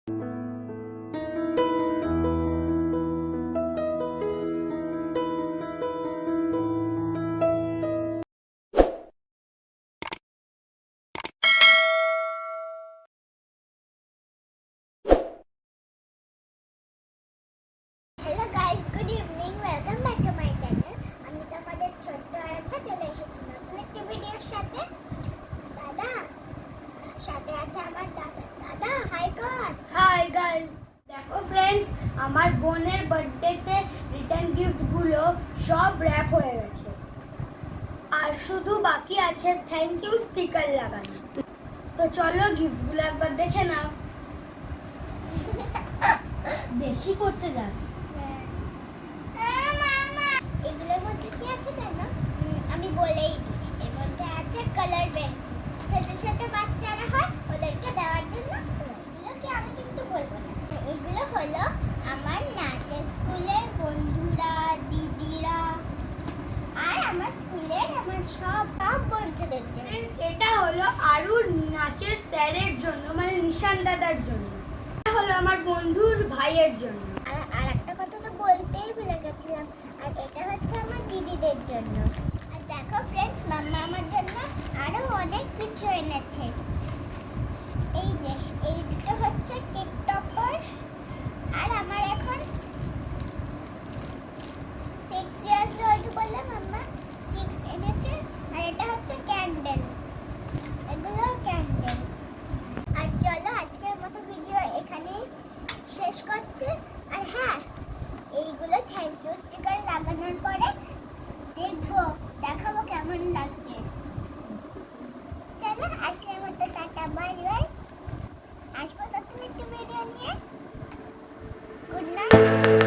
Hello guys, good evening, welcome back to my channel. আমি তোমাদের ছোট্ট আরেকটা চলে এসেছি নতুন একটা ভিডিওর সাথে। দাদা সাথে আছে আমার দাদা। দাদা হাই কর। হাই গাইস, দেখো ফ্রেন্ডস, আমার বোনের বার্থডেতে রিটার্ন গিফটগুলো সব র্যাপ হয়ে গেছে, আর শুধু বাকি আছে থ্যাংক ইউ স্টিকার লাগানো। তো চলো গিফটগুলো একবার দেখে নাও। বেশি করতে যাস। এগুলোর মধ্যে কি আছে জানো? আমি বলেই দিই। এর মধ্যে আছে কালার পেন্সিল, ছোট ছোট বাচ্চারা হয় ওদেরকে দেওয়ার জন্য। তো এগুলো কি আমি কিন্তু বলবো না। এগুলো হলো আমার নাচের স্কুলের বন্ধুরা, দিদিরা, আর আমার স্কুলের আমার সব বন্ধুদের জন্য। এটা হলো আরুর নাচের স্যারের জন্য, মানে নিশান দাদার জন্য। এটা হলো আমার বন্ধুর ভাইয়ের জন্য। আর একটা কথা তো বলতেই ভুলে গেছিলাম, আর এটা হচ্ছে আমার দিদিদের জন্য। আর দেখো ফ্রেন্ডস, মাম্মা আমার জন্য আরো অনেক কিছু এনেছে। এই যে এই দুটো হচ্ছে কেক টপার, আর আমার এখন 6 ইয়ার্স ওল্ড বলে মাম্মা 6 এনেছে। আর এটা হচ্ছে ক্যান্ডেল, এগুলো ক্যান্ডেল। আর চলো আজকের মতো ভিডিও এখানেই শেষ করছি। আর হ্যাঁ, এইগুলো থ্যাংক ইউ স্টিকার লাগানোর পরে দেখবো, দেখাবো কেমন লাগছে। চলো আজকের মতো টাটা, বাই বাই। আসবো নতুন একটা ভিডিও নিয়ে। Good night.